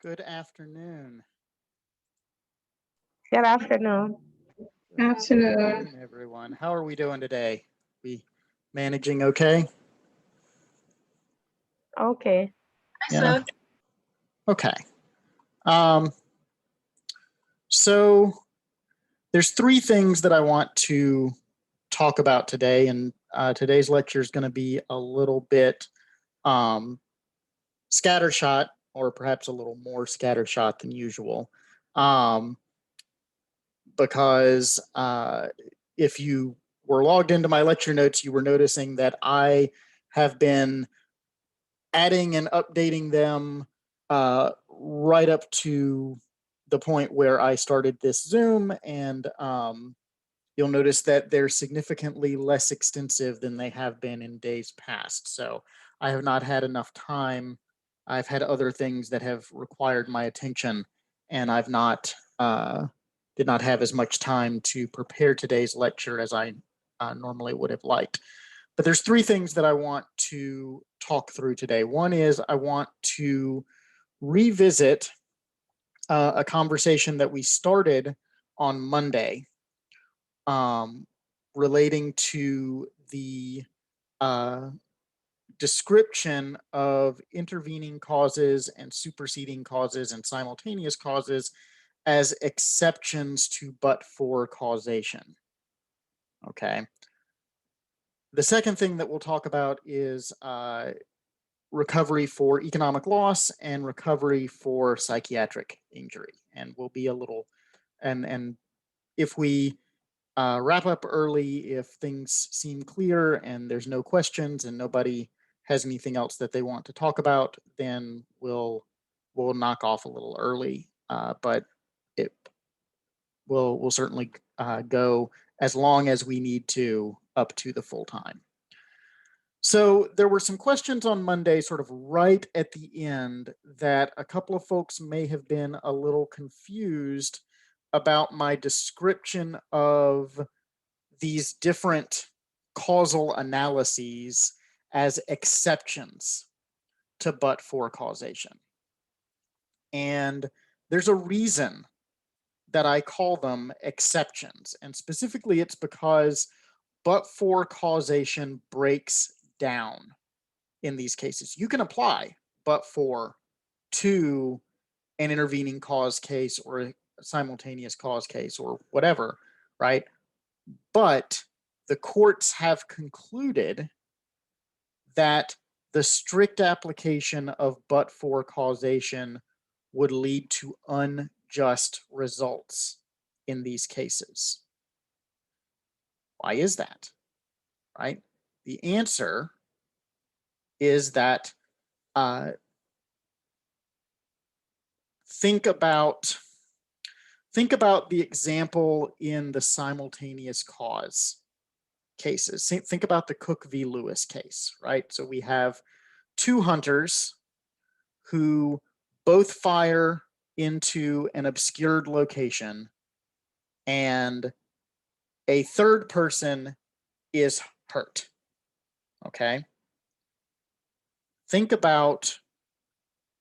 Good afternoon. Good afternoon. Good Afternoon. afternoon, everyone. How are we doing today? We managing okay? Okay. Yeah. Okay. So there's three things that I want to talk about today, and today's lecture is going to be a little bit scattershot, or perhaps a little more scattershot than usual, because if you were logged into my lecture notes, you were noticing that I have been adding and updating them right up to the point where I started this Zoom, and you'll notice that they're significantly less extensive than they have been in days past. So I have not had enough time. I've had other things that have required my attention, and I've not did not have as much time to prepare today's lecture as I normally would have liked. But there's three things that I want to talk through today. One is I want to revisit a conversation that we started on Monday relating to the description of intervening causes and superseding causes and simultaneous causes as exceptions to but-for causation. Okay. The second thing that we'll talk about is recovery for economic loss and recovery for psychiatric injury. And we'll be a little, and if we wrap up early, if things seem clear and there's no questions and nobody has anything else that they want to talk about, then we'll knock off a little early. But it will certainly go as long as we need to, up to the full time. So there were some questions on Monday, sort of right at the end, that a couple of folks may have been a little confused about my description of these different causal analyses as exceptions to but-for causation. And there's a reason that I call them exceptions. And specifically, it's because but-for causation breaks down in these cases. You can apply but-for to an intervening cause case or a simultaneous cause case or whatever, right? But the courts have concluded that the strict application of but-for causation would lead to unjust results in these cases. Why is that? Right? The answer is that think about the example in the simultaneous cause cases. Think about the Cook v. Lewis case, right? So we have two hunters who both fire into an obscured location, and a third person is hurt. Okay? Think about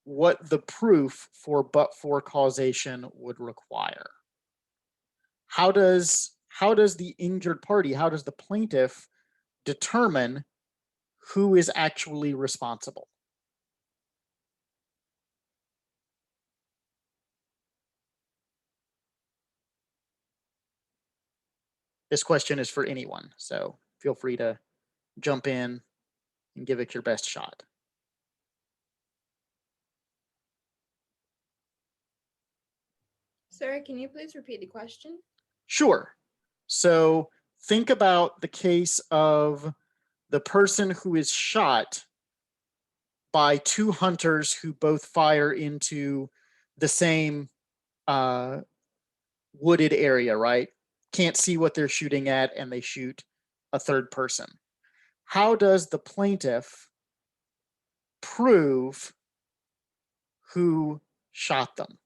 what the proof for but-for causation would require. How does the injured party, how does the plaintiff determine who is actually responsible? This question is for anyone, so feel free to jump in and give it your best shot. Sir, can you please repeat the question? Sure. So think about the case of the person who is shot by two hunters who both fire into the same wooded area, right? Can't see what they're shooting at, and they shoot a third person. How does the plaintiff prove who shot them?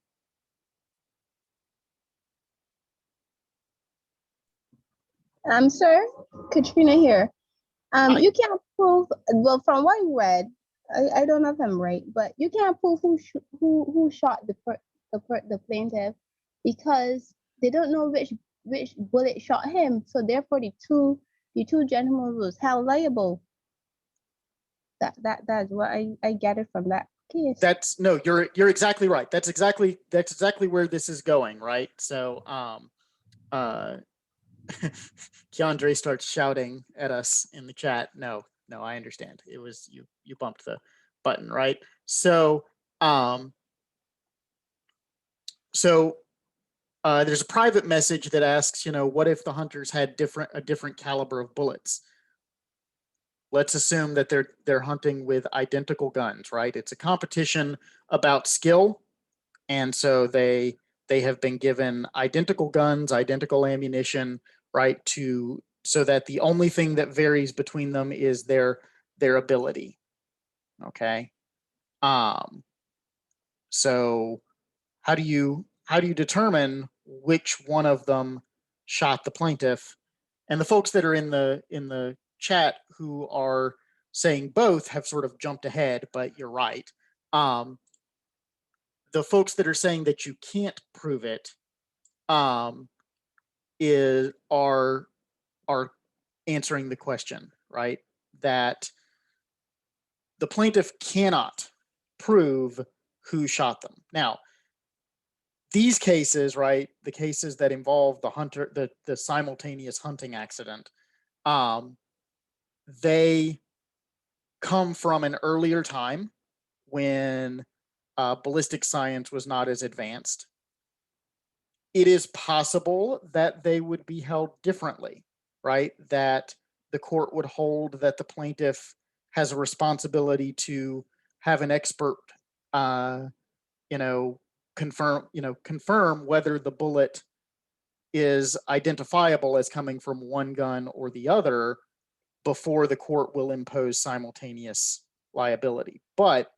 Sir, Katrina here. You can't prove, well, from what you read, I don't know if I'm right, but you can't prove who shot the plaintiff because they don't know which bullet shot him. So therefore, the two gentlemen was held liable. That's what I gathered from that case. That's no, you're exactly right. That's exactly where this is going, right? So Keandre starts shouting at us in the chat. No, I understand. It was you bumped the button, right? So there's a private message that asks, what if the hunters had a different caliber of bullets? Let's assume that they're hunting with identical guns, right? It's a competition about skill, and so they have been given identical guns, identical ammunition, right? So that the only thing that varies between them is their ability. Okay. So how do you determine which one of them shot the plaintiff? And the folks that are in the chat who are saying both have sort of jumped ahead, but you're right. The folks that are saying that you can't prove it are answering the question, right? That the plaintiff cannot prove who shot them. Now, these cases, right, the cases that involve the simultaneous hunting accident, they come from an earlier time when ballistic science was not as advanced. It is possible that they would be held differently, right? That the court would hold that the plaintiff has a responsibility to have an expert, confirm whether the bullet is identifiable as coming from one gun or the other before the court will impose simultaneous liability. But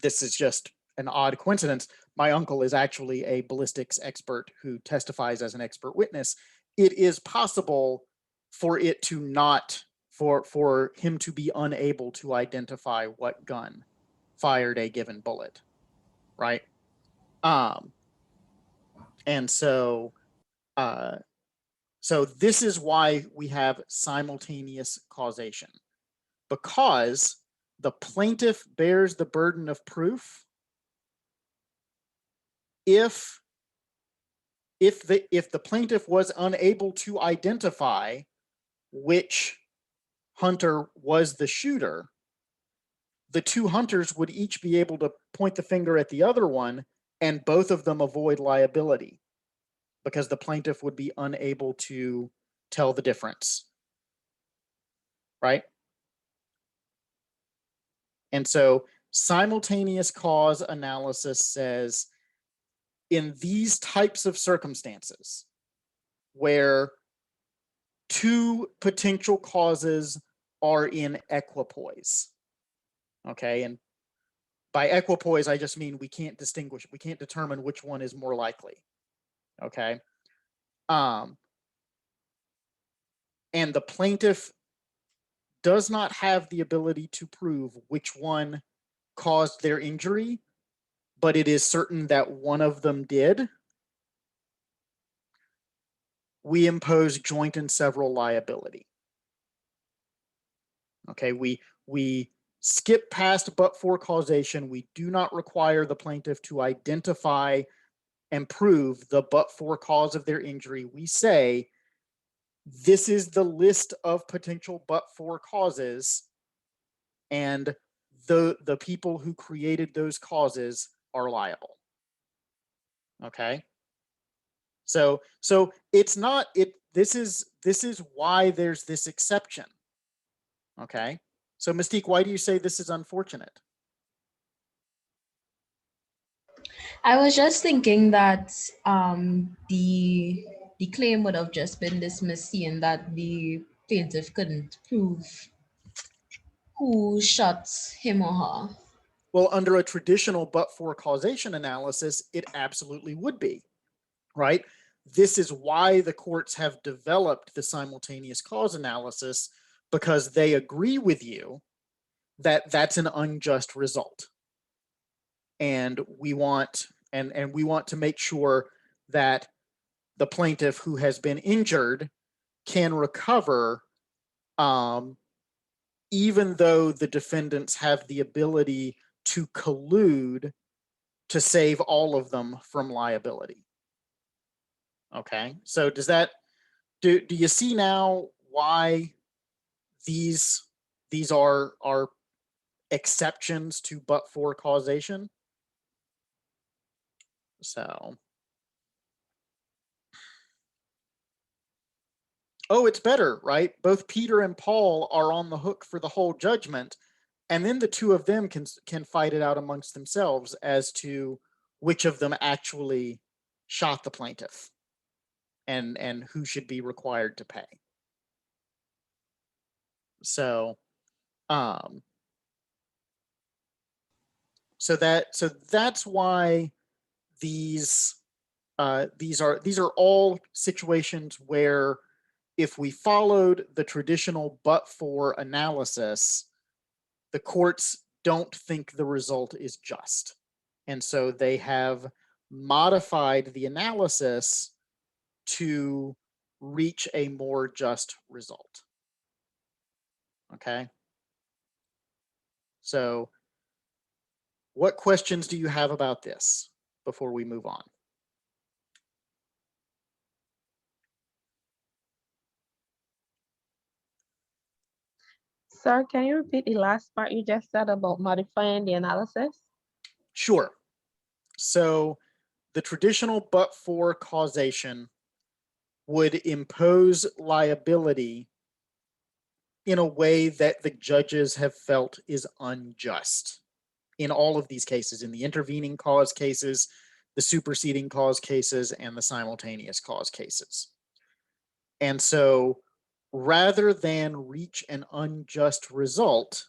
this is just an odd coincidence. My uncle is actually a ballistics expert who testifies as an expert witness. It is possible for it to not, for him to be unable to identify what gun fired a given bullet, right? And so this is why we have simultaneous causation, because the plaintiff bears the burden of proof if the plaintiff was unable to identify which hunter was the shooter, the two hunters would each be able to point the finger at the other one, and both of them avoid liability because the plaintiff would be unable to tell the difference, right? And so simultaneous cause analysis says in these types of circumstances where two potential causes are in equipoise, okay? And by equipoise, I just mean we can't determine which one is more likely, okay? And the plaintiff does not have the ability to prove which one caused their injury, but it is certain that one of them did. We impose joint and several liability. Okay, we skip past but-for causation. We do not require the plaintiff to identify and prove the but-for cause of their injury. We say, this is the list of potential but-for causes, and the people who created those causes are liable. Okay? So it's not this is why there's this exception. Okay? So Mystique, why do you say this is unfortunate? I was just thinking that the claim would have just been dismissed, seeing that the plaintiff couldn't prove who shot him or her. Well, under a traditional but-for causation analysis, it absolutely would be, right? This is why the courts have developed the simultaneous cause analysis, because they agree with you that that's an unjust result. And we want to make sure that the plaintiff who has been injured can recover, even though the defendants have the ability to collude to save all of them from liability. Okay, so does that, do you see now why these are exceptions to but-for causation? So, oh, it's better, right? Both Peter and Paul are on the hook for the whole judgment, and then the two of them can fight it out amongst themselves as to which of them actually shot the plaintiff and who should be required to pay. So, so that's why these are all situations where if we followed the traditional but-for analysis, the courts don't think the result is just. And so they have modified the analysis to reach a more just result. Okay. So what questions do you have about this before we move on? Sir, can you repeat the last part you just said about modifying the analysis? Sure. So the traditional but-for causation would impose liability in a way that the judges have felt is unjust in all of these cases, in the intervening cause cases, the superseding cause cases, and the simultaneous cause cases. And so rather than reach an unjust result,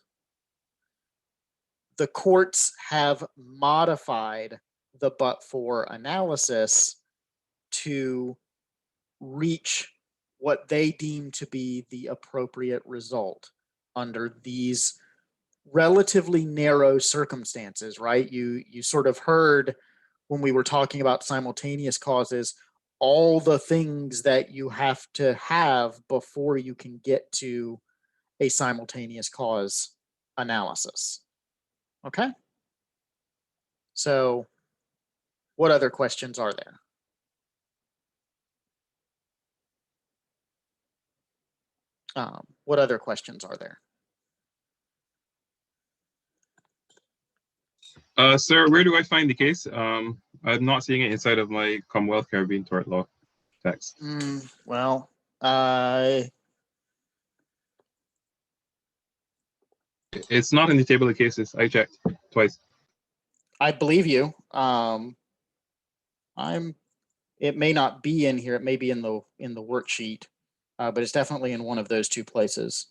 the courts have modified the but-for analysis to reach what they deem to be the appropriate result under these relatively narrow circumstances, right? You sort of heard when we were talking about simultaneous causes, all the things that you have to have before you can get to a simultaneous cause analysis. Okay? So what other questions are there? What other questions are there? Sir, where do I find the case? I'm not seeing it inside of my Commonwealth Caribbean tort law text. Well, it's not in the table of cases. I checked twice. I believe you. It may not be in here. It may be in the worksheet, but it's definitely in one of those two places.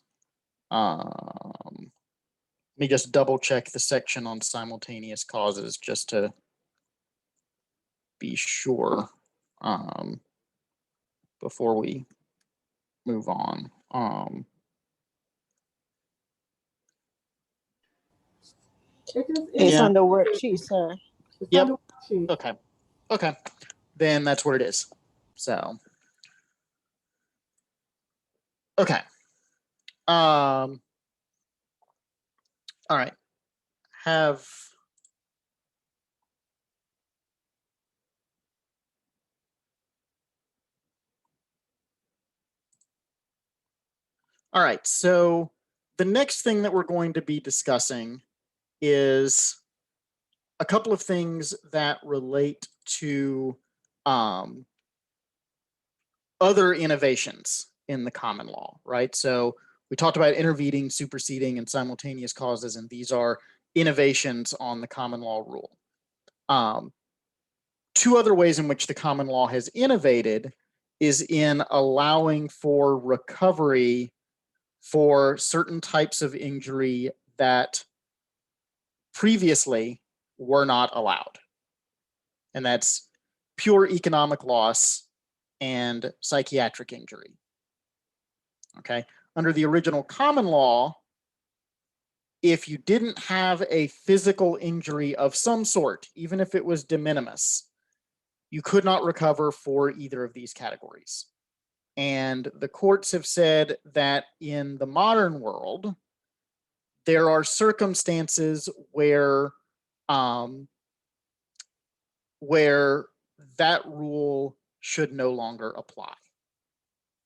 Let me just double check the section on simultaneous causes just to be sure before we move on. It's on the worksheet, sir. Yep. Okay. Okay. Then that's where it is. So. Okay. All right. All right. So the next thing that we're going to be discussing is a couple of things that relate to other innovations in the common law, right? So we talked about intervening, superseding, and simultaneous causes, and these are innovations on the common law rule. Two other ways in which the common law has innovated is in allowing for recovery for certain types of injury that previously were not allowed. And that's pure economic loss and psychiatric injury. Okay. under the original common law, if you didn't have a physical injury of some sort, even if it was de minimis, you could not recover for either of these categories. And the courts have said that in the modern world, there are circumstances where that rule should no longer apply.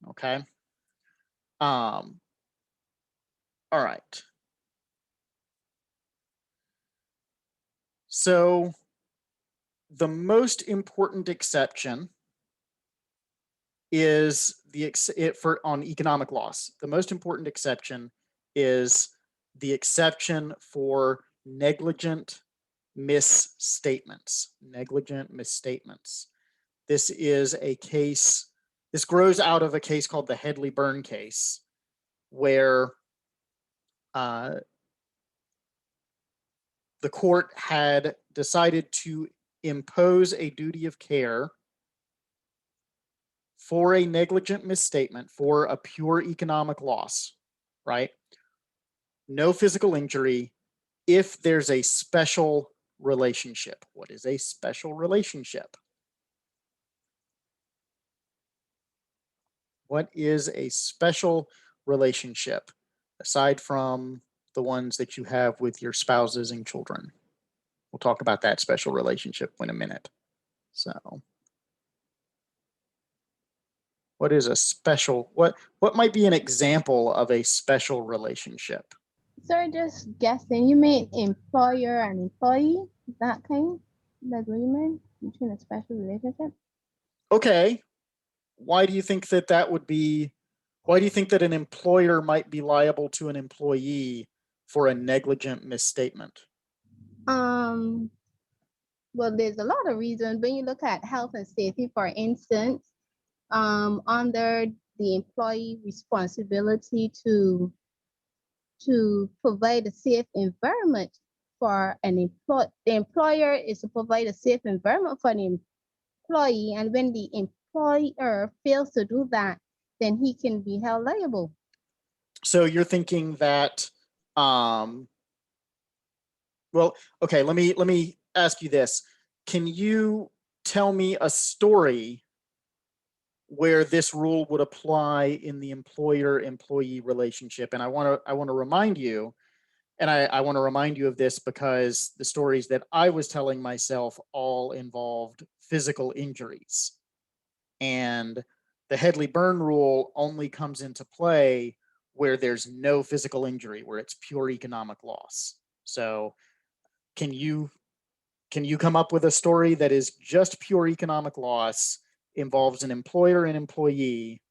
Okay. All right. So the most important exception is on economic loss. The most important exception is the exception for negligent misstatements. Negligent misstatements. This is a case, this grows out of a case called the Headley-Byrne case, where the court had decided to impose a duty of care for a negligent misstatement, for a pure economic loss, right? No physical injury if there's a special relationship. What is a special relationship? What is a special relationship aside from the ones that you have with your spouses and children? We'll talk about that special relationship in a minute. So what is a special, what might be an example of a special relationship? Sir, just guessing, you mean employer and employee? That kind? That's what you mean? Between a special relationship? Okay. Why do you think that would be, why do you think that an employer might be liable to an employee for a negligent misstatement? Well, there's a lot of reasons. When you look at health and safety, for instance, under the employee responsibility to provide a safe environment for an employee, the employer is to provide a safe environment for the employee, and when the employer fails to do that, then he can be held liable. So you're thinking that, well, okay, let me ask you this. Can you tell me a story where this rule would apply in the employer-employee relationship? And I want to remind you, and I want to remind you of this because the stories that I was telling myself all involved physical injuries. And the Headley-Byrne rule only comes into play where there's no physical injury, where it's pure economic loss. So can you come up with a story that is just pure economic loss, involves an employer and employee,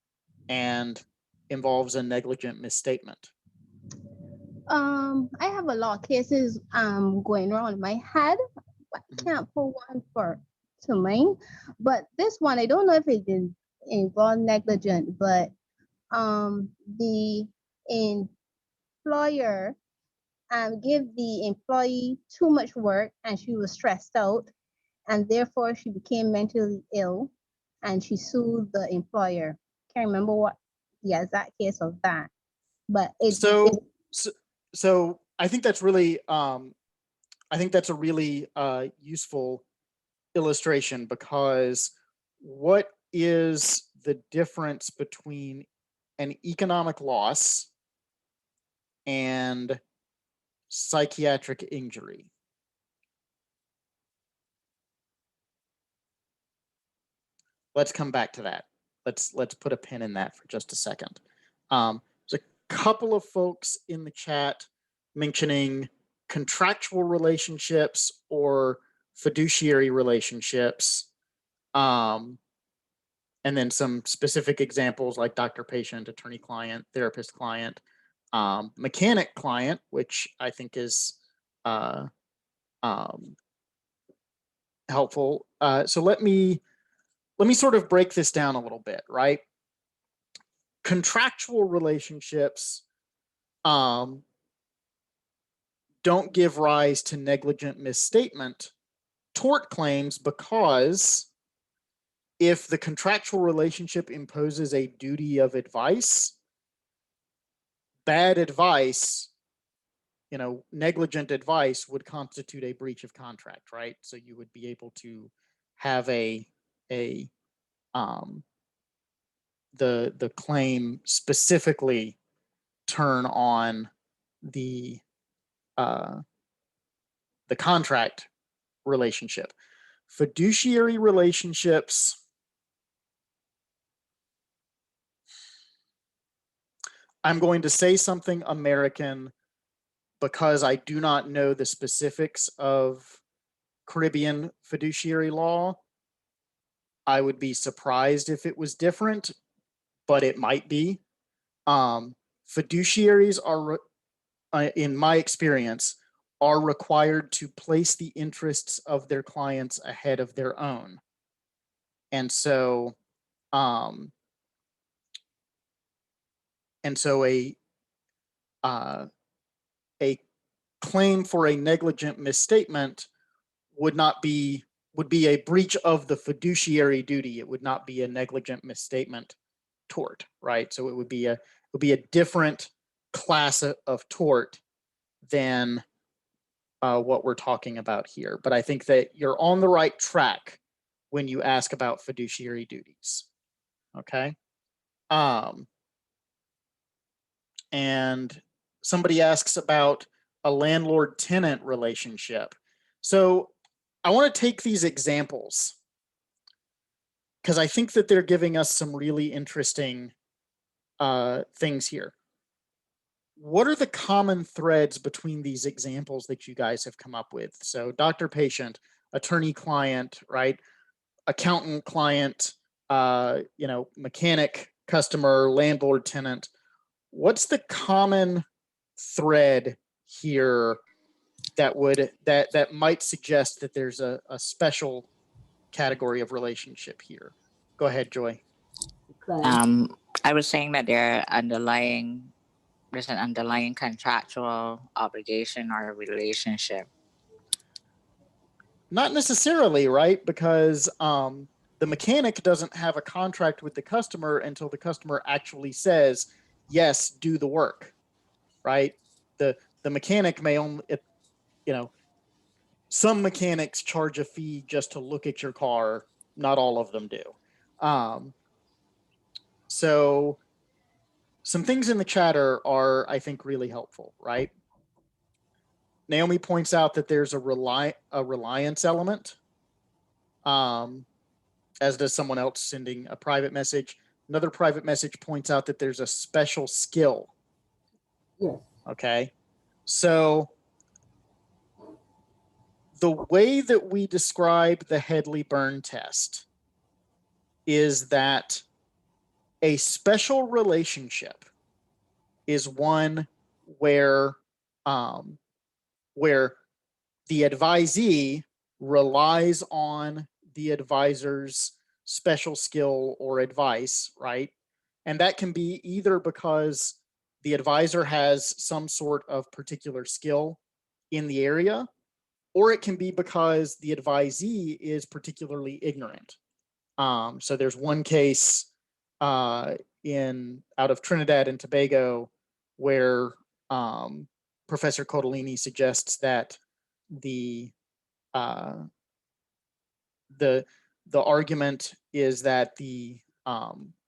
and involves a negligent misstatement? I have a lot of cases going around in my head, but I can't pull one to mind. But this one, I don't know if it did involve negligent, but the employer gave the employee too much work and she was stressed out, and therefore she became mentally ill and she sued the employer. Can't remember what the exact case of that, but so I think that's really I think that's a really useful illustration, because what is the difference between an economic loss and psychiatric injury? Let's come back to that. Let's put a pin in that for just a second. There's a couple of folks in the chat mentioning contractual relationships or fiduciary relationships, and then some specific examples like doctor-patient, attorney-client, therapist-client, mechanic-client, which I think is helpful. So let me sort of break this down a little bit, right? Contractual relationships don't give rise to negligent misstatement tort claims, because if the contractual relationship imposes a duty of advice, bad advice, negligent advice would constitute a breach of contract, right? So you would be able to have the claim specifically turn on the contract relationship. Fiduciary relationships, I'm going to say something American because I do not know the specifics of Caribbean fiduciary law. I would be surprised if it was different, but it might be. Fiduciaries are, in my experience, are required to place the interests of their clients ahead of their own. And so, a claim for a negligent misstatement would be a breach of the fiduciary duty. It would not be a negligent misstatement tort, right? So it would be a different class of tort than what we're talking about here. But I think that you're on the right track when you ask about fiduciary duties. Okay. And somebody asks about a landlord-tenant relationship. So I want to take these examples because I think that they're giving us some really interesting things here. What are the common threads between these examples that you guys have come up with? So doctor patient, attorney client, right? Accountant client, mechanic customer, landlord tenant. What's the common thread here that might suggest that there's a special category of relationship here? Go ahead, Joy. I was saying that there's an underlying contractual obligation or relationship. Not necessarily, right? Because the mechanic doesn't have a contract with the customer until the customer actually says, yes, do the work, right? The mechanic may only, some mechanics charge a fee just to look at your car. Not all of them do. So some things in the chatter are, I think, really helpful, right? Naomi points out that there's a reliance element, as does someone else sending a private message. Another private message points out that there's a special skill. Yes. Okay. So the way that we describe the Headley-Byrne test is that a special relationship is one where the advisee relies on the advisor's special skill or advice, right? And that can be either because the advisor has some sort of particular skill in the area, or it can be because the advisee is particularly ignorant. So there's one case out of Trinidad and Tobago where Professor Cotolini suggests that the argument is that the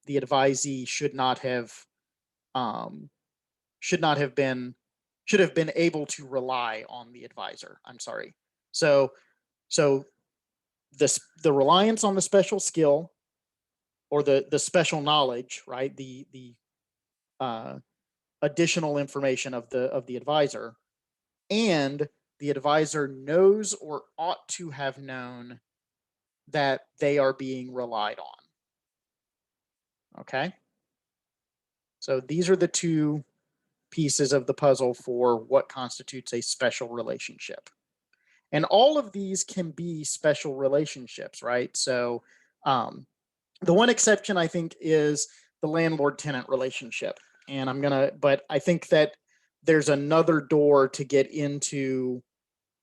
advisee should have been able to rely on the advisor. I'm sorry. So the reliance on the special skill or the special knowledge, right? The additional information of the advisor, and the advisor knows or ought to have known that they are being relied on. Okay. So these are the two pieces of the puzzle for what constitutes a special relationship. And all of these can be special relationships, right? So the one exception, I think, is the landlord-tenant relationship. And but I think that there's another door to get into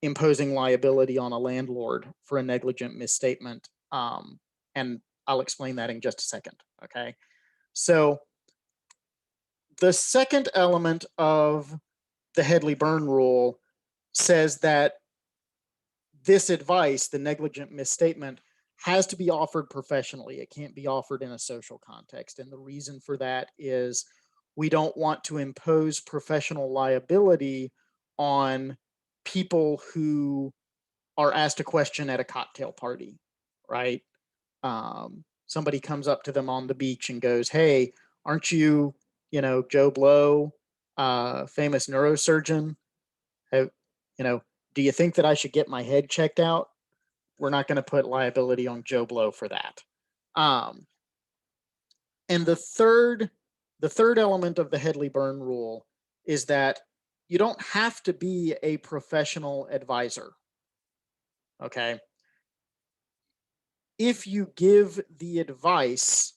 imposing liability on a landlord for a negligent misstatement. And I'll explain that in just a second, okay? So The second element of the Headley-Byrne rule says that this advice, the negligent misstatement, has to be offered professionally. It can't be offered in a social context. And the reason for that is we don't want to impose professional liability on people who are asked a question at a cocktail party, right? Somebody comes up to them on the beach and goes, "Hey, aren't you, Joe Blow, famous neurosurgeon? Have, do you think that I should get my head checked out?" We're not going to put liability on Joe Blow for that. And the third element of the Headley-Byrne rule is that you don't have to be a professional advisor. Okay. If you give the advice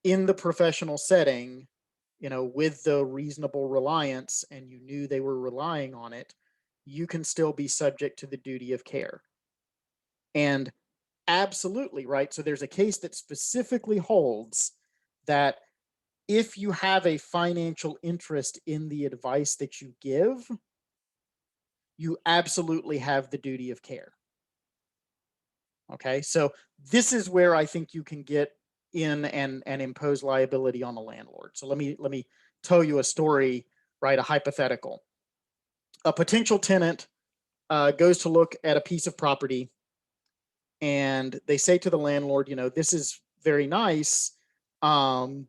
in the professional setting, with the reasonable reliance, and you knew they were relying on it, you can still be subject to the duty of care. And absolutely, right? So there's a case that specifically holds that if you have a financial interest in the advice that you give, you absolutely have the duty of care. Okay, so this is where I think you can get in and impose liability on the landlord. So let me tell you a story, right? A hypothetical. A potential tenant goes to look at a piece of property, and they say to the landlord, "This is very nice. What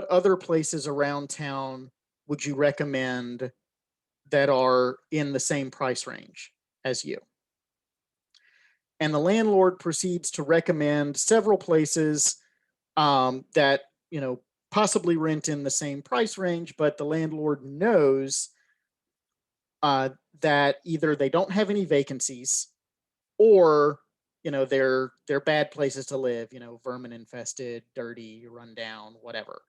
other places around town would you recommend that are in the same price range as you?" And the landlord proceeds to recommend several places that, possibly rent in the same price range, but the landlord knows that either they don't have any vacancies, or they're bad places to live, vermin infested, dirty, run down, whatever.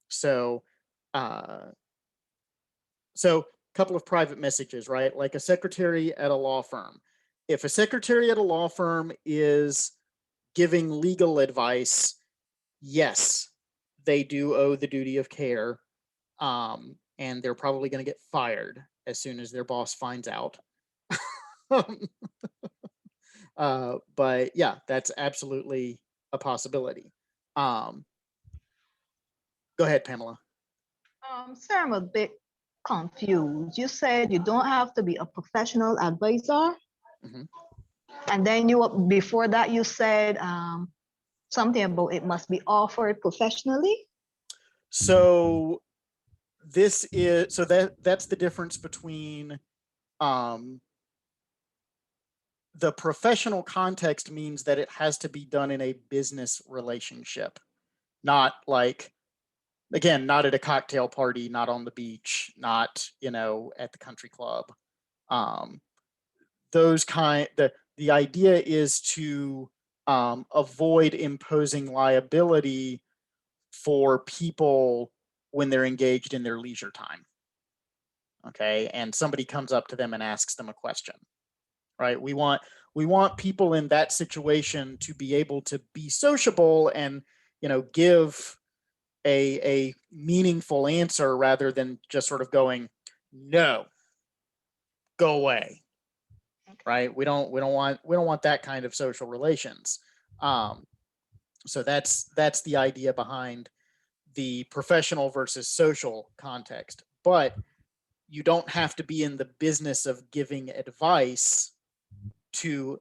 So a couple of private messages, right? Like a secretary at a law firm. If a secretary at a law firm is giving legal advice, yes, they do owe the duty of care. And they're probably going to get fired as soon as their boss finds out. But yeah, that's absolutely a possibility. Go ahead, Pamela. Sir, I'm a bit confused. You said you don't have to be a professional advisor. Mhm. And then before that, you said something about it must be offered professionally. So that's the difference between the professional context means that it has to be done in a business relationship, not like, again, not at a cocktail party, not on the beach, not, at the country club. The idea is to avoid imposing liability for people when they're engaged in their leisure time. Okay, and somebody comes up to them and asks them a question, right? We want people in that situation to be able to be sociable and, give a meaningful answer rather than just sort of going, "No, go away." Right? We don't want that kind of social relations. So that's the idea behind the professional versus social context. But you don't have to be in the business of giving advice to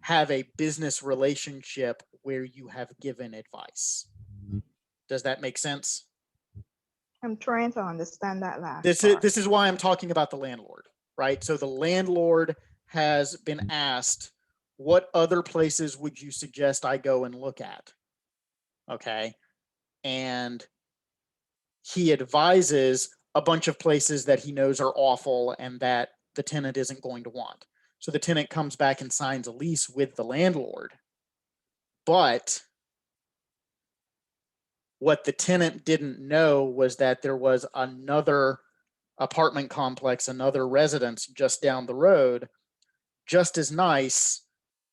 have a business relationship where you have given advice. Does that make sense? I'm trying to understand that last This part. is why I'm talking about the landlord, right? So the landlord has been asked, what other places would you suggest I go and look at? Okay. And he advises a bunch of places that he knows are awful and that the tenant isn't going to want. So the tenant comes back and signs a lease with the landlord. But what the tenant didn't know was that there was another apartment complex, another residence just down the road, just as nice,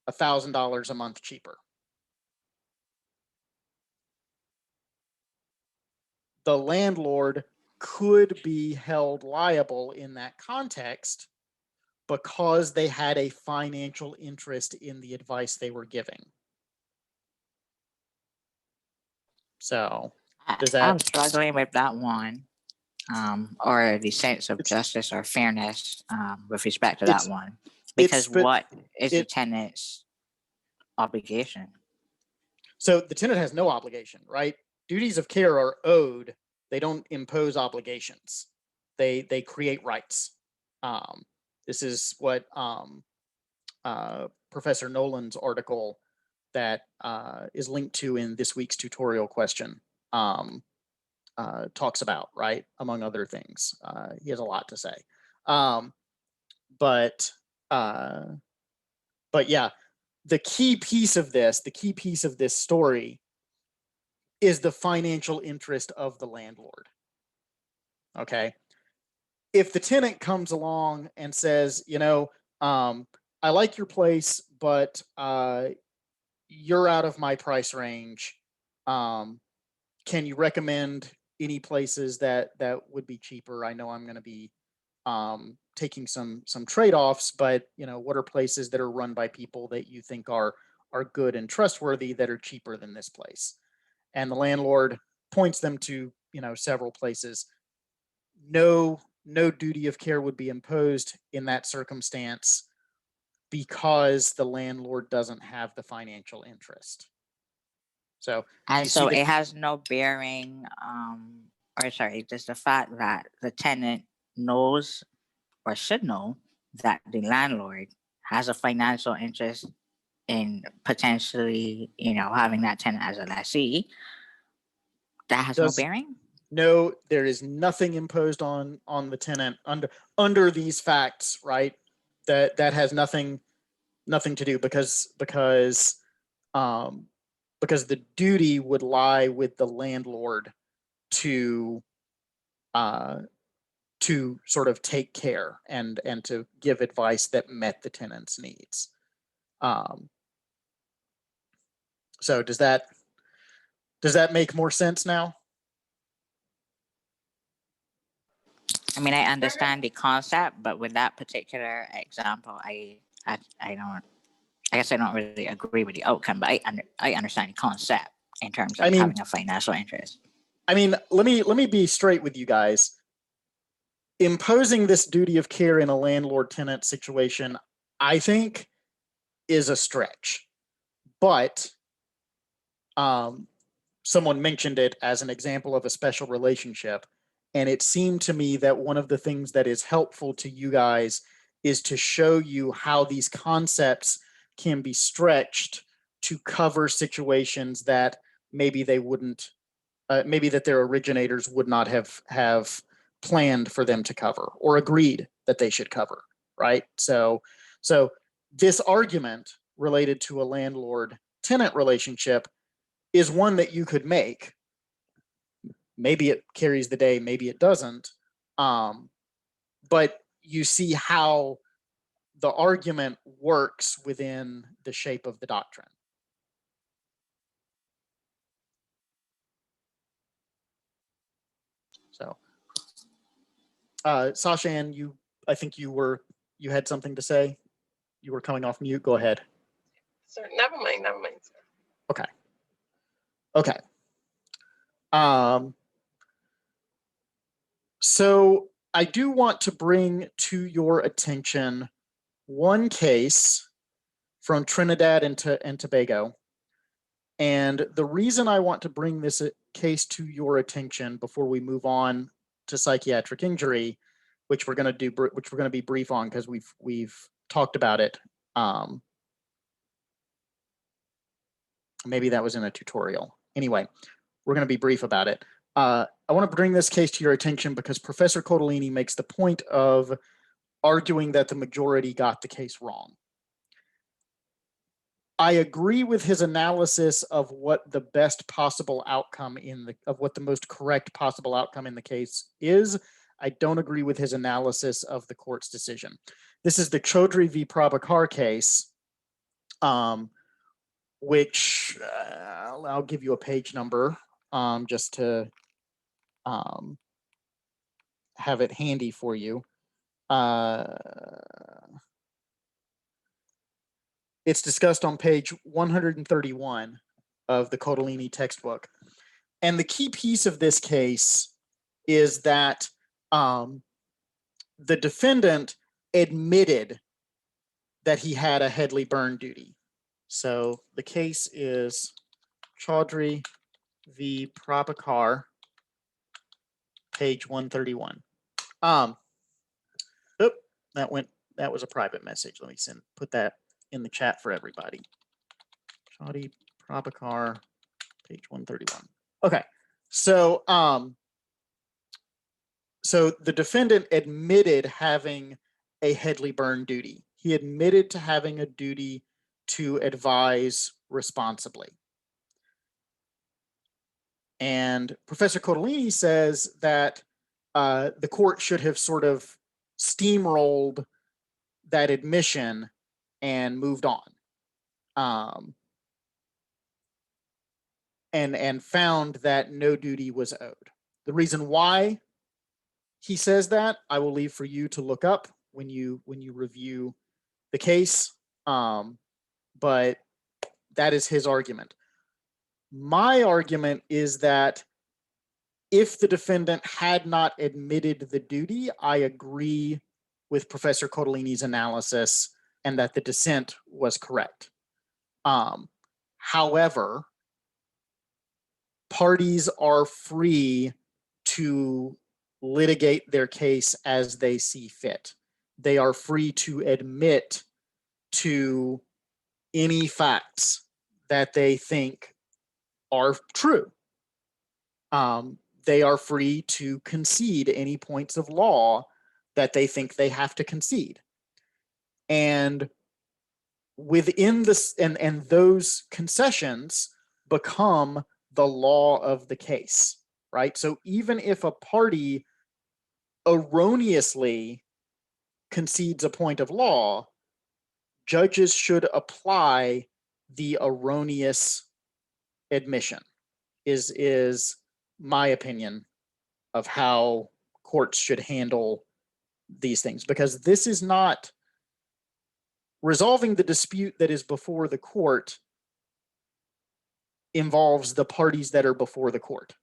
$1,000 a month cheaper. the landlord could be held liable in that context because they had a financial interest in the advice they were giving. So does that- I'm struggling with that one, or the sense of It's- justice or fairness with respect to that It's- one. Because but what is the it- tenant's obligation? So the tenant has no obligation, right? Duties of care are owed. They don't impose obligations. They create rights. This is what Professor Nolan's article that is linked to in this week's tutorial question talks about, right? Among other things. He has a lot to say. But yeah, the key piece of this story is the financial interest of the landlord. Okay. If the tenant comes along and says, I like your place, but you're out of my price range. Can you recommend any places that would be cheaper? I know I'm going to be taking some trade-offs, but what are places that are run by people that you think are good and trustworthy that are cheaper than this place? And the landlord points them to several places. No duty of care would be imposed in that circumstance because the landlord doesn't have the financial interest. So And you so see the- it has no bearing, just the fact that the tenant knows or should know that the landlord has a financial interest in potentially, having that tenant as a lessee. That has no Does- bearing? No, there is nothing imposed on the tenant under these facts, right? That has nothing to do because the duty would lie with the landlord to sort of take care and to give advice that met the tenant's needs. So does that make more sense now? I mean, I understand the concept, but with that particular example, I guess I don't really agree with the outcome, but I understand the concept in terms of having a financial interest. I mean, let me be straight with you guys. Imposing this duty of care in a landlord-tenant situation, I think, is a stretch. But someone mentioned it as an example of a special relationship. And it seemed to me that one of the things that is helpful to you guys is to show you how these concepts can be stretched to cover situations that maybe they wouldn't, maybe that their originators would not have planned for them to cover or agreed that they should cover, right? So this argument related to a landlord-tenant relationship is one that you could make. Maybe it carries the day, maybe it doesn't. But you see how the argument works within the shape of the doctrine. So, Sasha-Ann, I think you had something to say. You were coming off mute. Go ahead. Sir, never mind, sir. Okay. So I do want to bring to your attention one case from Trinidad and Tobago. And the reason I want to bring this case to your attention before we move on to psychiatric injury, which we're going to be brief on because we've talked about it. Maybe that was in a tutorial. Anyway, we're going to be brief about it. I want to bring this case to your attention because Professor Codolini makes the point of arguing that the majority got the case wrong. I agree with his analysis of what the best possible outcome of what the most correct possible outcome in the case is. I don't agree with his analysis of the court's decision. This is the Chaudhry v. Prabhakar case, which I'll give you a page number just to have it handy for you. It's discussed on page 131 of the Codolini textbook. And the key piece of this case is that the defendant admitted that he had a Headley burn duty. So the case is Chaudhry v. Prabhakar, page 131. That was a private message. Let me put that in the chat for everybody. Chaudhry Prabhakar, page 131. Okay, so so the defendant admitted having a Headley burn duty. He admitted to having a duty to advise responsibly. And Professor Codolini says that the court should have sort of steamrolled that admission and moved on. And found that no duty was owed. The reason why he says that, I will leave for you to look up when you review the case. But that is his argument. My argument is that if the defendant had not admitted the duty, I agree with Professor Codolini's analysis and that the dissent was correct. However, parties are free to litigate their case as they see fit. They are free to admit to any facts that they think are true. They are free to concede any points of law that they think they have to concede. And within this, and those concessions become the law of the case, right? So even if a party erroneously concedes a point of law, judges should apply the erroneous admission, is my opinion of how courts should handle these things, because this is not resolving the dispute that is before the court involves the parties that are before the court.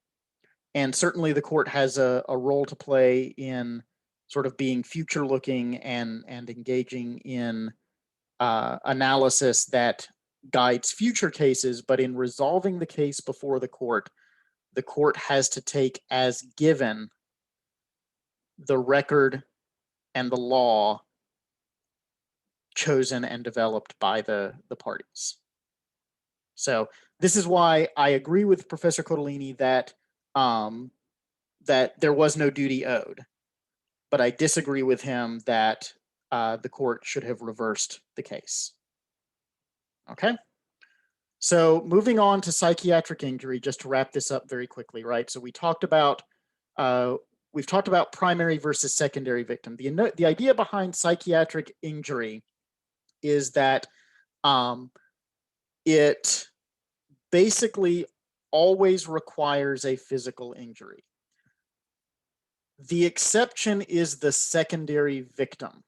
And certainly the court has a role to play in sort of being future looking and engaging in analysis that guides future cases, but in resolving the case before the court has to take as given the record and the law chosen and developed by the parties. So this is why I agree with Professor Codolini that that there was no duty owed, but I disagree with him that the court should have reversed the case. Okay. So moving on to psychiatric injury, just to wrap this up very quickly, right? So we've talked about primary versus secondary victim. The idea behind psychiatric injury is that it basically always requires a physical injury. The exception is the secondary victim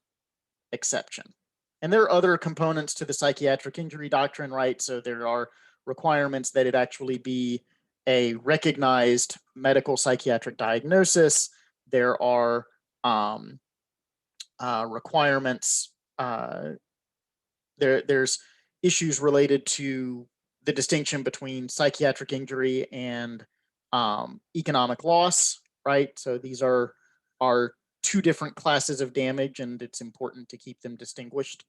exception. And there are other components to the psychiatric injury doctrine, right? So there are requirements that it actually be a recognized medical psychiatric diagnosis. There are requirements, there's issues related to the distinction between psychiatric injury and economic loss, right? So these are two different classes of damage, and it's important to keep them distinguished.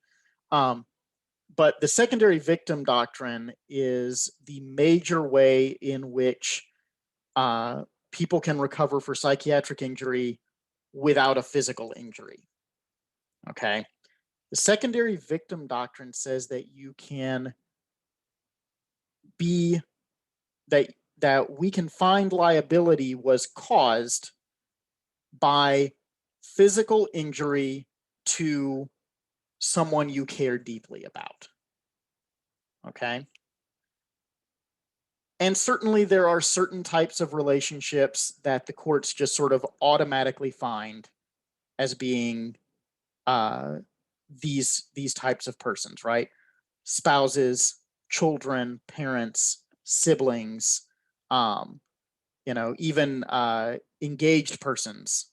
But the secondary victim doctrine is the major way in which people can recover for psychiatric injury without a physical injury. Okay. The secondary victim doctrine says that you can be, that we can find liability was caused by physical injury to someone you care deeply about. Okay. And certainly there are certain types of relationships that the courts just sort of automatically find as being these types of persons, right? Spouses, children, parents, siblings, even engaged persons.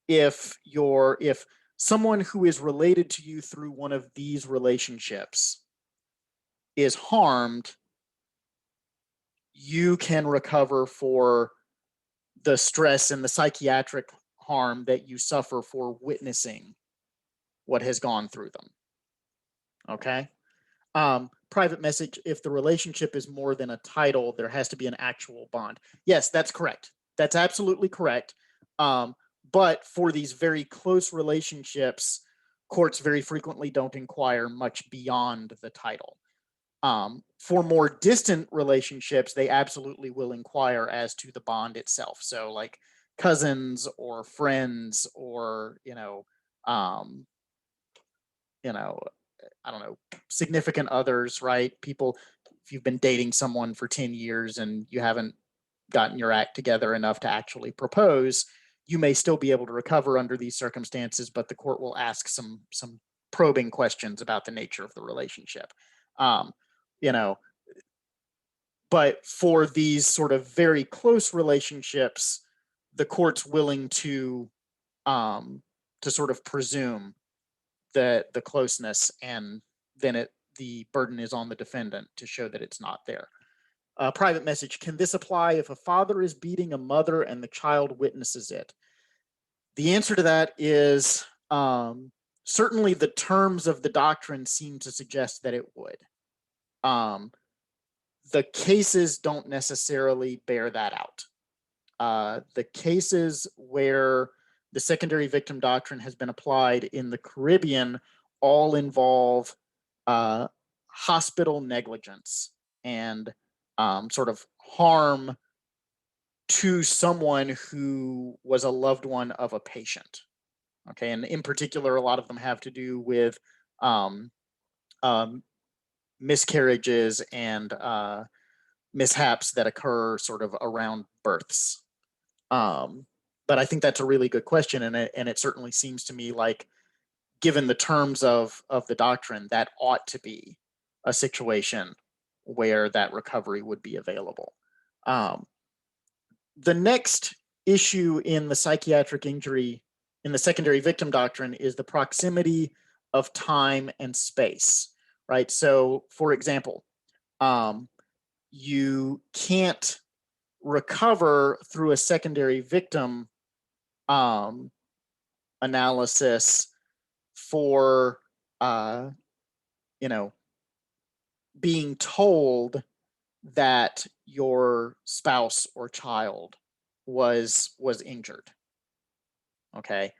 If someone who is related to you through one of these relationships is harmed, you can recover for the stress and the psychiatric harm that you suffer for witnessing what has gone through them. Okay. Private message, if the relationship is more than a title, there has to be an actual bond. Yes, that's correct. That's absolutely correct. But for these very close relationships, courts very frequently don't inquire much beyond the title. For more distant relationships, they absolutely will inquire as to the bond itself. So like cousins or friends or, I don't know, significant others, right? People, if you've been dating someone for 10 years and you haven't gotten your act together enough to actually propose, you may still be able to recover under these circumstances, but the court will ask some probing questions about the nature of the relationship. But for these sort of very close relationships, the court's willing to sort of presume the closeness, and then the burden is on the defendant to show that it's not there. Private message, can this apply if a father is beating a mother and the child witnesses it? The answer to that is certainly the terms of the doctrine seem to suggest that it would. The cases don't necessarily bear that out. The cases where the secondary victim doctrine has been applied in the Caribbean all involve hospital negligence and sort of harm to someone who was a loved one of a patient. Okay, and in particular, a lot of them have to do with miscarriages and mishaps that occur sort of around births. But I think that's a really good question, and it certainly seems to me like, given the terms of the doctrine, that ought to be a situation where that recovery would be available. The next issue in the psychiatric injury in the secondary victim doctrine is the proximity of time and space, right? So, for example, you can't recover through a secondary victim analysis for being told that your spouse or child was injured. Okay.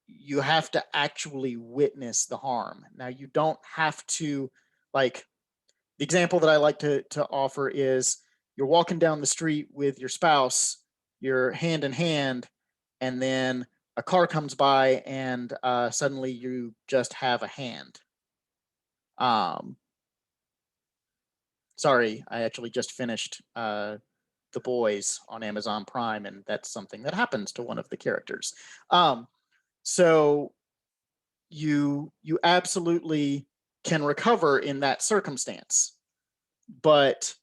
You have to actually witness the harm. Now, you don't have to, like, the example that I like to offer is you're walking down the street with your spouse, you're hand in hand, and then a car comes by and suddenly you just have a hand. Sorry, I actually just finished The Boys on Amazon Prime, and that's something that happens to one of the characters. So you absolutely can recover in that circumstance. But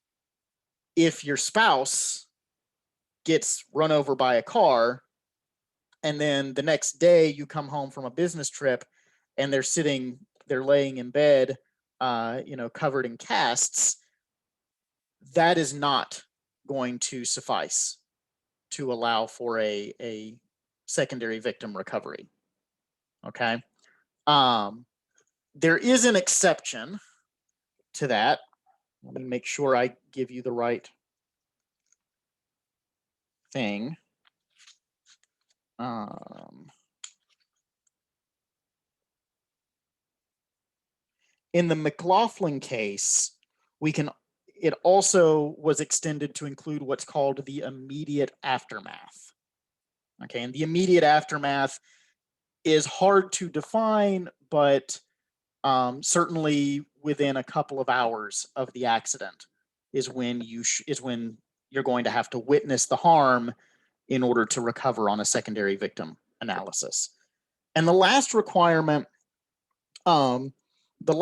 if your spouse gets run over by a car, and then the next day you come home from a business trip and they're laying in bed, covered in casts, that is not going to suffice to allow for a secondary victim recovery. Okay. There is an exception to that. Let me make sure I give you the right thing. In the McLaughlin case, it also was extended to include what's called the immediate aftermath. Okay, and the immediate aftermath is hard to define, but certainly within a couple of hours of the accident is when you're going to have to witness the harm in order to recover on a secondary victim analysis. And the last requirement of the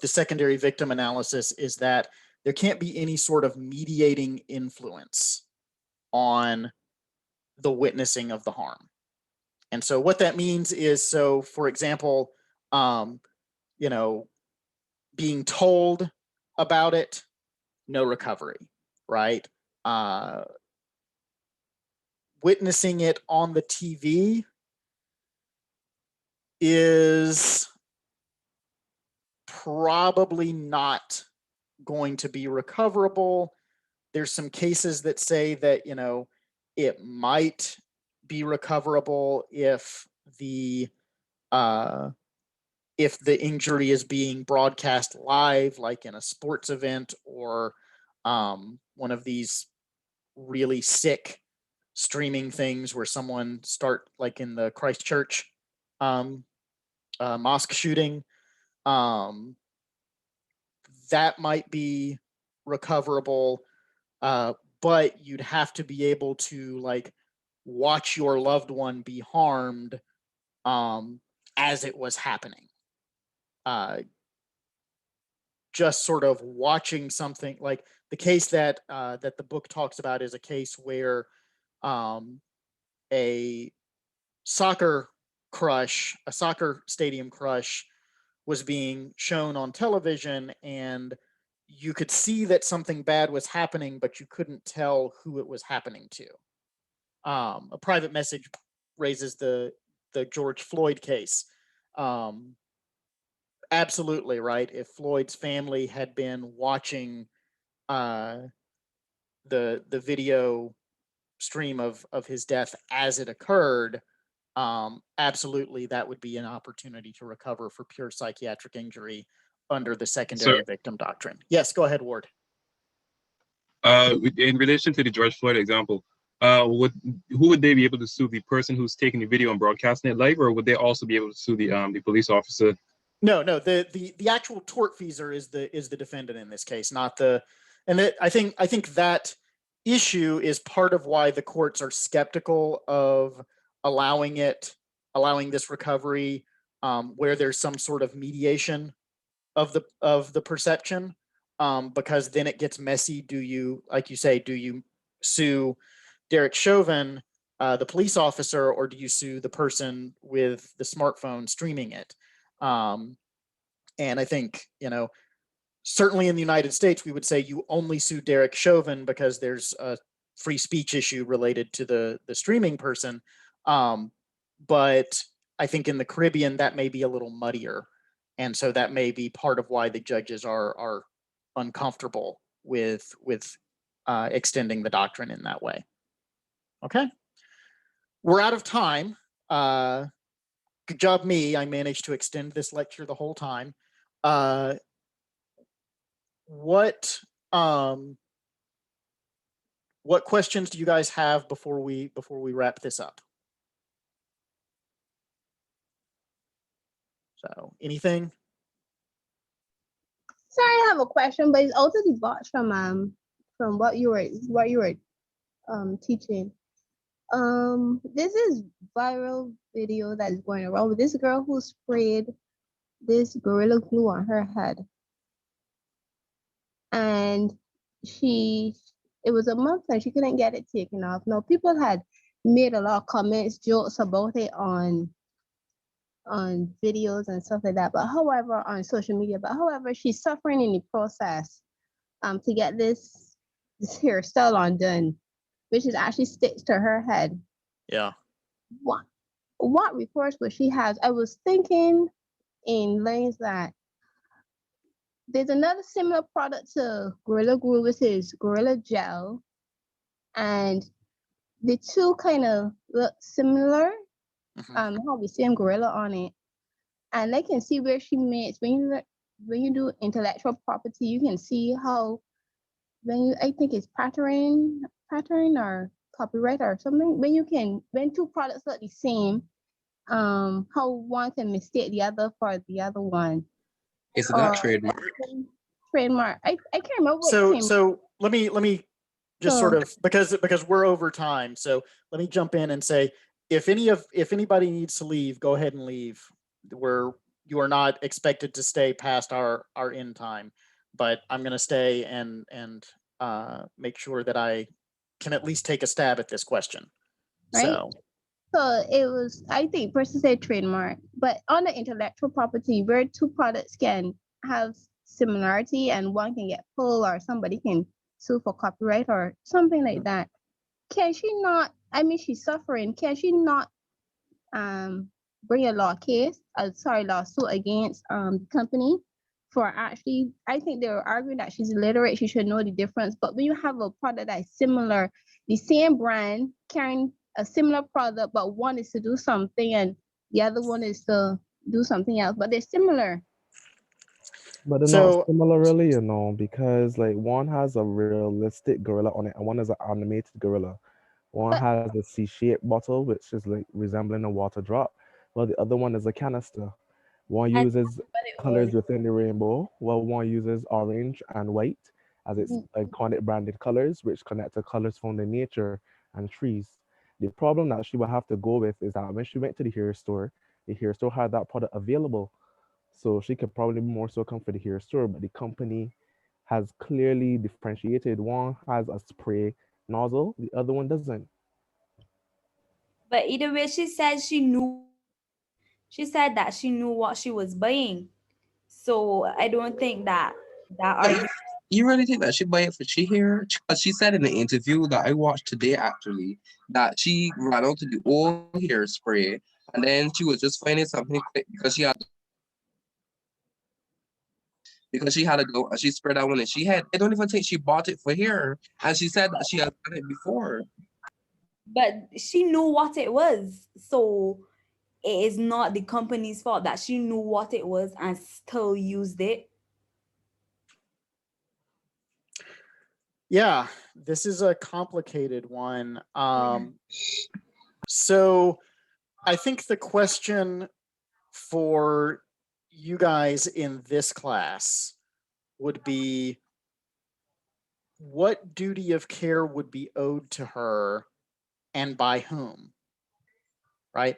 secondary victim analysis is that there can't be any sort of mediating influence on the witnessing of the harm. And so what that means is, so for example, being told about it, no recovery, right? Witnessing it on the TV is probably not going to be recoverable. There's some cases that say that, it might be recoverable if the injury is being broadcast live, like in a sports event or one of these really sick streaming things where someone like in the Christchurch mosque shooting. That might be recoverable, but you'd have to be able to like watch your loved one be harmed as it was happening. Just sort of watching something like the case that the book talks about is a case where a soccer stadium crush was being shown on television, and you could see that something bad was happening, but you couldn't tell who it was happening to. A private message raises the George Floyd case. Absolutely, right? If Floyd's family had been watching the video stream of his death as it occurred, absolutely that would be an opportunity to recover for pure psychiatric injury under the secondary victim doctrine. Yes, go ahead, Ward. In relation to the George Floyd example, who would they be able to sue? The person who's taking the video and broadcasting it live, or would they also be able to sue the police officer? No, the actual tortfeasor is the defendant in this case, not the. And I think that issue is part of why the courts are skeptical of allowing this recovery where there's some sort of mediation of the perception, because then it gets messy. Do you, like you say, do you sue Derek Chauvin, the police officer, or do you sue the person with the smartphone streaming it? And I think, certainly in the United States, we would say you only sue Derek Chauvin because there's a free speech issue related to the streaming person. But I think in the Caribbean, that may be a little muddier. And so that may be part of why the judges are uncomfortable with extending the doctrine in that way. Okay. We're out of time. Good job me. I managed to extend this lecture the whole time. What questions do you guys have before we wrap this up? So anything? Sorry, I have a question, but it's also divorced from what you were teaching. This is viral video that is going around with this girl who sprayed this Gorilla Glue on her head, and it was a month and she couldn't get it taken off. Now people had made a lot of comments, jokes about it on videos and stuff like that, but however on social media, but however she's suffering in the process to get this hairstyle undone, which is actually stitched to her head. Yeah. What recourse would she have? I was thinking in lanes that there's another similar product to Gorilla Glue, which is Gorilla Gel, and the two kind of look similar. Have the same gorilla on it, and they can see where she makes when you do intellectual property, you can see how I think it's pattern or copyright or something, when two products look the same, how one can mistake the other for the other one. Is that Or trademark? trademark. I can't remember what So came. so let me just So- sort of, because we're over time, so let me jump in and say, if anybody needs to leave, go ahead and leave. You are not expected to stay past our end time, but I'm going to stay and make sure that I can at least take a stab at this question. Right. So it was, I think, person said trademark, but on the intellectual property, where two products can have similarity and one can get pulled or somebody can sue for copyright or something like that, can she not? I mean, she's suffering. Can she not bring a lawsuit against the company for actually? I think they were arguing that she's illiterate. She should know the difference. But when you have a product that's similar, the same brand carrying a similar product, but one is to do something and the other one is to do something else, but they're similar. But they're So- not similar really, because like one has a realistic gorilla on it and one is an animated gorilla. One But- has a C-shaped bottle, which is like resembling a water drop, while the other one is a canister. One And- uses colors within the rainbow, while one uses orange and white as its iconic branded colors, which connect to colors found in nature and trees. The problem that she will have to go with is that when she went to the hair store had that product available. So she could probably more so come for the hair store, but the company has clearly differentiated. One has a spray nozzle, the other one doesn't. But either way, she said that she knew what she was buying. So I don't think that argument. You really think that she buy it for she here? Because she said in the interview that I watched today, actually, that she ran out to the old hairspray and then she was just finding something quick because she had a glow. She spread that one and she had. I don't even think she bought it for hair, and she said that she has done it before. But she knew what it was. So it is not the company's fault that she knew what it was and still used it. yeah, this is a complicated one. So I think the question for you guys in this class would be, what duty of care would be owed to her and by whom? Right?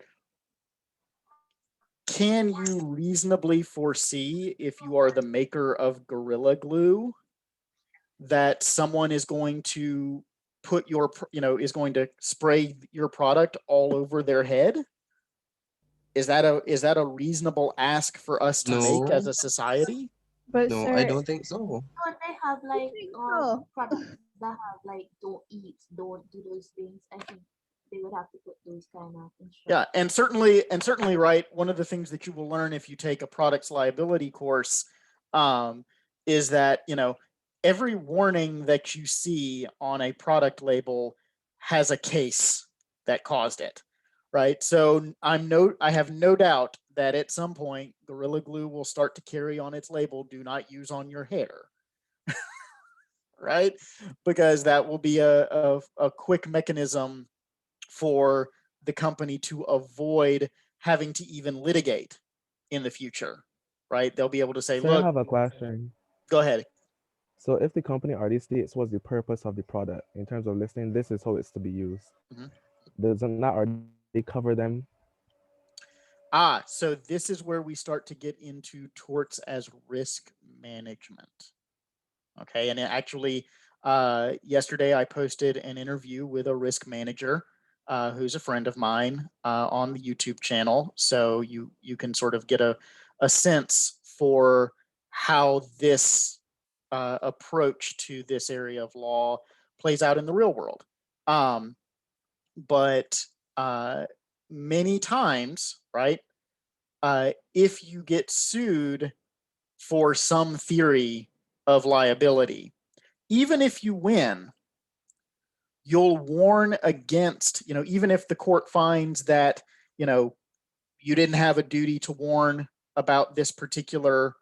Can you reasonably foresee, if you are the maker of Gorilla Glue, that someone is going to put is going to spray your product all over their head? Is that a reasonable ask for us to make as a society? But No, sir, I don't think so. Don't they have like so. products that have like don't eat, don't do those things? I think they would have to put those kind of instructions. Yeah, and certainly, right. One of the things that you will learn if you take a products liability course is that every warning that you see on a product label has a case that caused it, right? So I have no doubt that at some point Gorilla Glue will start to carry on its label, "Do not use on your hair," right? Because that will be a quick mechanism for the company to avoid having to even litigate in the future, right? They'll be able to say, So I "Look, have a question. go ahead." So if the company already states what's the purpose of the product in terms of listing, this is how it's to be used. Mhm. Doesn't that already cover them? So this is where we start to get into torts as risk management. Okay, and actually, yesterday I posted an interview with a risk manager who's a friend of mine on the YouTube channel. So you can sort of get a sense for how this approach to this area of law plays out in the real world. But many times, right, if you get sued for some theory of liability, even if you win, you'll warn against, even if the court finds that, you didn't have a duty to warn about this particular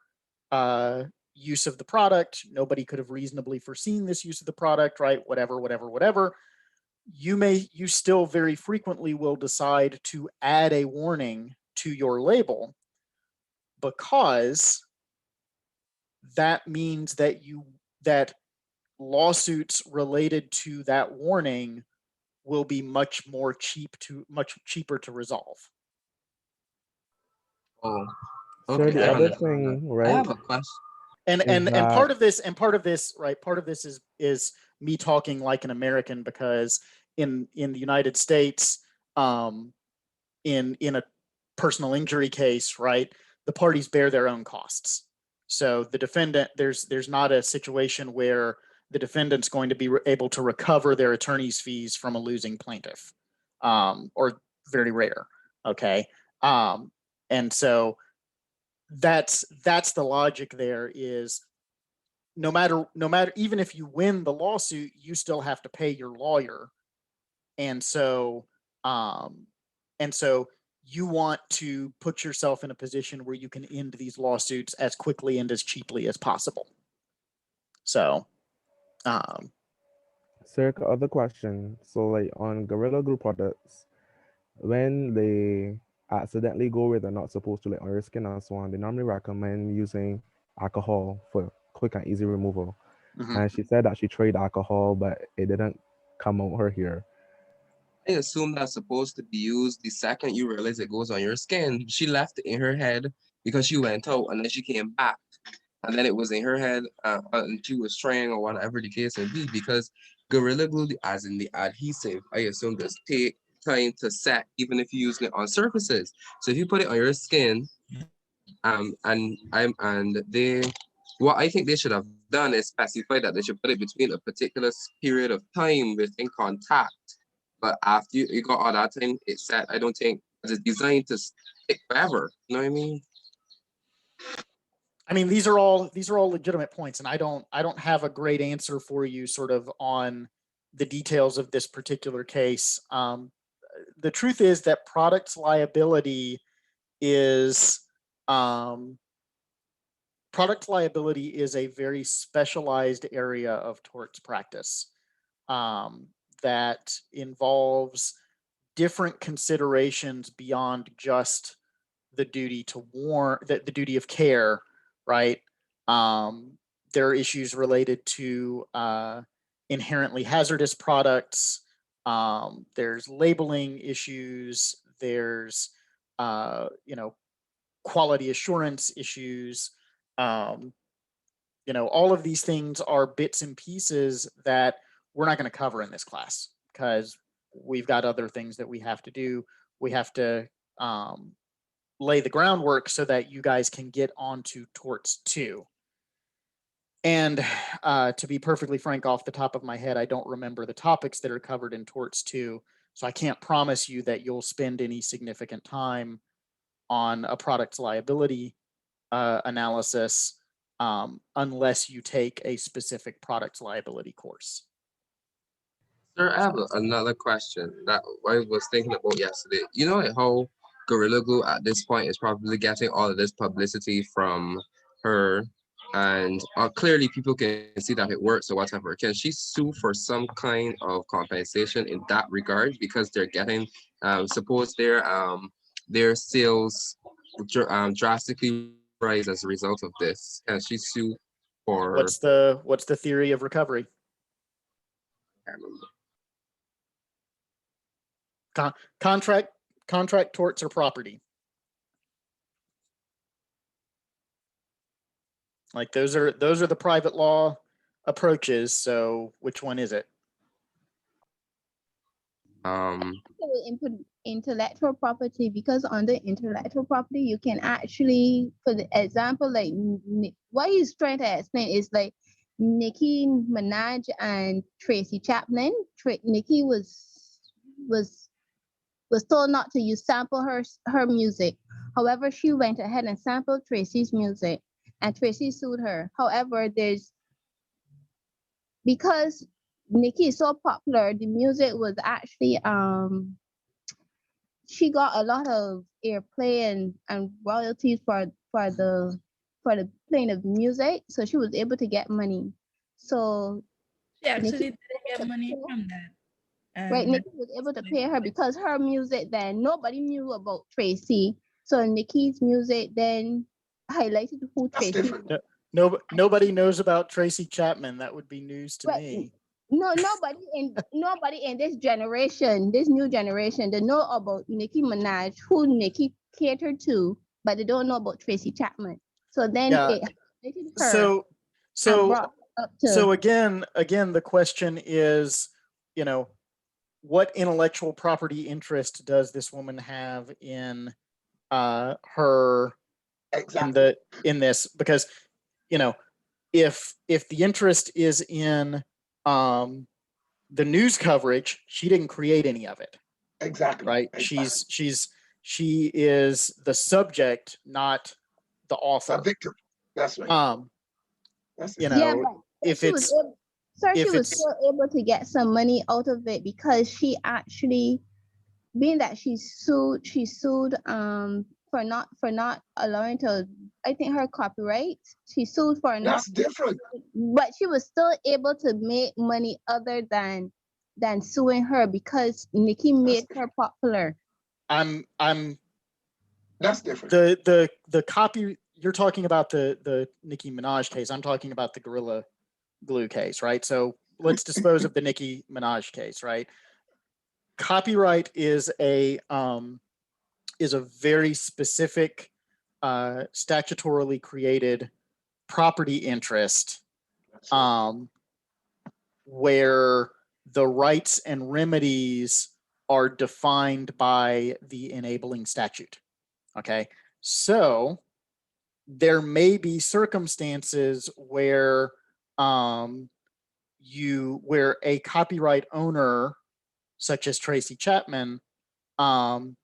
use of the product, nobody could have reasonably foreseen this use of the product, right? Whatever. you still very frequently will decide to add a warning to your label, because that means that that lawsuits related to that warning will be much cheaper to resolve. Oh, So okay. the I other understand that. thing, I right, have a question. And is part that of this, right? Part of this is me talking like an American, because in the United States, in a personal injury case, right, the parties bear their own costs. So the defendant, there's not a situation where the defendant's going to be able to recover their attorney's fees from a losing plaintiff, or very rare. Okay, and so that's the logic there. Is no matter even if you win the lawsuit, you still have to pay your lawyer, and so you want to put yourself in a position where you can end these lawsuits as quickly and as cheaply as possible. So circa other question. So like on Gorilla Glue products, when they accidentally go where they're not supposed to, like on your skin and so on, they normally recommend using alcohol for quick and easy removal. And she said that she tried alcohol, but it didn't come out her hair. I assume that's supposed to be used the second you realize it goes on your skin. She left it in her head because she went out and then she came back. And then it was in her head and she was trying, or whatever the case may be, because Gorilla Glue, as in the adhesive, I assume does take time to set, even if you're using it on surfaces. So if you put it on your skin, what I think they should have done is specify that they should put it between a particular period of time within contact. But after you got all that time, it's set. I don't think it's designed to stick forever. You know what I mean? I mean, these are all legitimate points, and I don't have a great answer for you sort of on the details of this particular case. The truth is that product liability is a very specialized area of torts practice that involves different considerations beyond just the duty to warn, the duty of care, right? There are issues related to inherently hazardous products. There's labeling issues. There's quality assurance issues. All of these things are bits and pieces that we're not going to cover in this class, because we've got other things that we have to do. We have to lay the groundwork so that you guys can get onto torts 2. And to be perfectly frank, off the top of my head, I don't remember the topics that are covered in torts 2. So I can't promise you that you'll spend any significant time on a product's liability analysis unless you take a specific product's liability course. Sir, I have another question that I was thinking about yesterday. You know like how Gorilla Glue at this point is probably getting all of this publicity from her, and clearly people can see that it works or whatever. Can she sue for some kind of compensation in that regard, because they're getting suppose their sales drastically rise as a result of this? Can she sue for? What's the theory of recovery? I don't know. Contract torts or property. Like those are the private law approaches. So which one is it? Input intellectual property, because under intellectual property you can actually, for the example, like what he's trying to explain is like Nicki Minaj and Tracy Chapman. Nicki was told not to sample her music. However, she went ahead and sampled Tracy's music, and Tracy sued her. However, because Nicki is so popular, the music was actually she got a lot of airplay and royalties for the playing of music, so she was able to get money. So she actually didn't get money from that. Right, Nikki was able to pay her because her music then nobody knew about Tracy. So Nikki's music then highlighted who That's Tracy different. Nobody knows about Tracy Chapman. That would be news to But me. no, nobody in this generation, this new generation, they know about Nicki Minaj, who Nicki catered to, but they don't know about Tracy Chapman. So then Yeah. it highlighted her So and so brought her up to so again, the question is, you know, what intellectual property interest does this woman have in her in this? Because, you know, if the interest is in the news coverage, she didn't create any of it. Exactly. Right? Exactly. She is the subject, not the author. A victim. That's right. That's You yeah, know, but if she was it's able, sir, she if was it's still able to get some money out of it because she actually, being that she sued for not allowing to, I think, her copyright. She sued for not, That's different. but she was still able to make money other than suing her because Nikki made her popular. I'm That's different. the copy you're talking about, the Nicki Minaj case. I'm talking about the Gorilla Glue case, right? So let's dispose of the Nicki Minaj case, right? Copyright is a very specific statutorily created property interest where the rights and remedies are defined by the enabling statute. Okay, so there may be circumstances where where a copyright owner, such as Tracy Chapman, or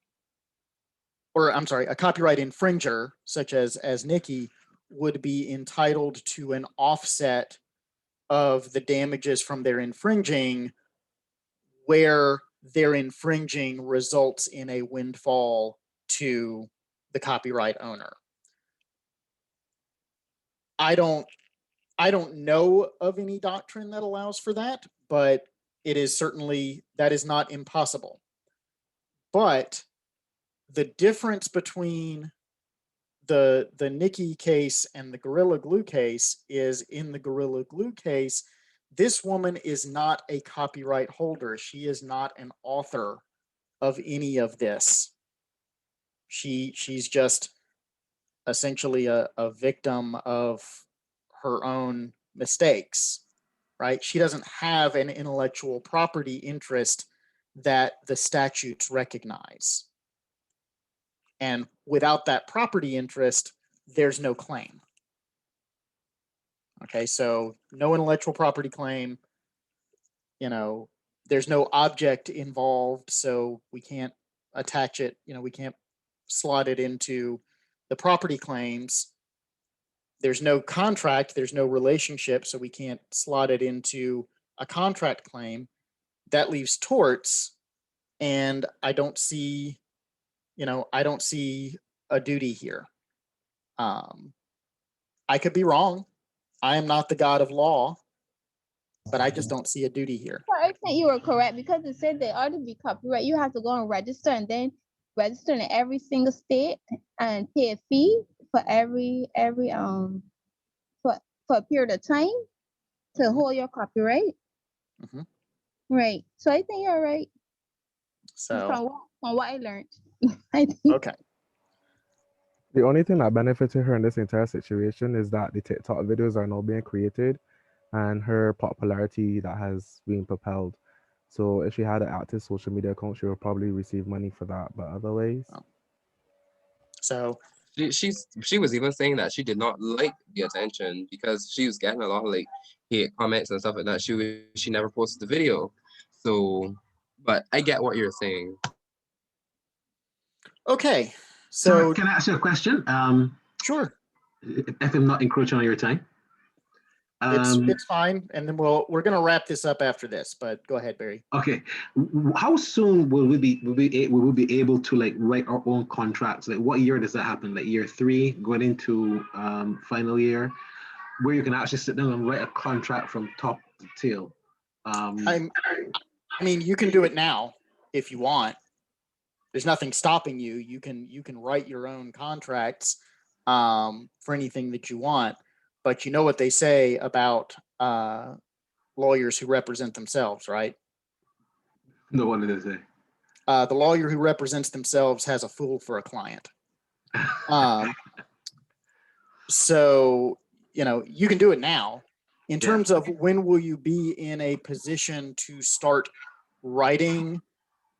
I'm sorry, a copyright infringer, such as Nikki, would be entitled to an offset of the damages from their infringing, where their infringing results in a windfall to the copyright owner. I don't know of any doctrine that allows for that, but it is certainly, that is not impossible. But the difference between the Nikki case and the Gorilla Glue case is, in the Gorilla Glue case, this woman is not a copyright holder. She is not an author of any of this. She's just essentially a victim of her own mistakes, right? She doesn't have an intellectual property interest that the statutes recognize. And without that property interest, there's no claim. Okay, so no intellectual property claim, you know, there's no object involved, so we can't attach it, you know, we can't slot it into the property claims. There's no contract, there's no relationship, so we can't slot it into a contract claim. That leaves torts, and I don't see, you know, I don't see a duty here. I could be wrong. I am not the God of law, but I just don't see a duty here. Well, I think you were correct because it said they ought to be copyright. You have to go and register and then register in every single state and pay a fee for every for a period of time to hold your copyright. Mhm. Right. So I think you're right. So From what I learned. I think. okay. The only thing that benefited her in this entire situation is that the TikTok videos are now being created and her popularity that has been propelled. So if she had an active social media account, she would probably receive money for that, but otherwise. So she was even saying that she did not like the attention because she was getting a lot of like hate comments and stuff like that. She never posted the video. So, but I get what you're saying. okay. So So can I ask you a question? Sure. If I'm not encroaching on your time. It's fine, and then we're gonna wrap this up after this. But go ahead, Barry. Okay, how soon will we be able to like write our own contracts? Like, what year does that happen? Like year 3, going into final year, where you can actually sit down and write a contract from top to tail. I mean, you can do it now if you want. There's nothing stopping you. You can write your own contracts for anything that you want. But you know what they say about lawyers who represent themselves, right? No, what did they say? The lawyer who represents themselves has a fool for a client. So, you can do it now. In terms of when will you be in a position to start writing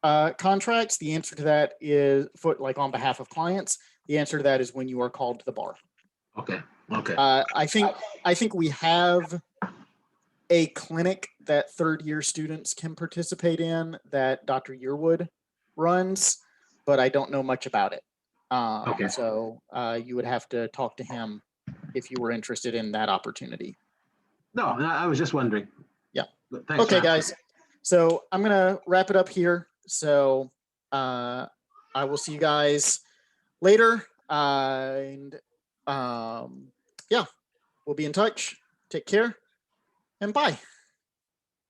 contracts, the answer to that is, on behalf of clients, the answer to that is when you are called to the bar. Okay. Okay. I think we have a clinic that third-year students can participate in that Dr. Yearwood runs, but I don't know much about it. Okay. So you would have to talk to him if you were interested in that opportunity. No, I was just wondering. Yeah. Thanks Okay, for guys. So I'm gonna wrap it up here. So I will see you guys later. Yeah, we'll be in touch. Take care and bye.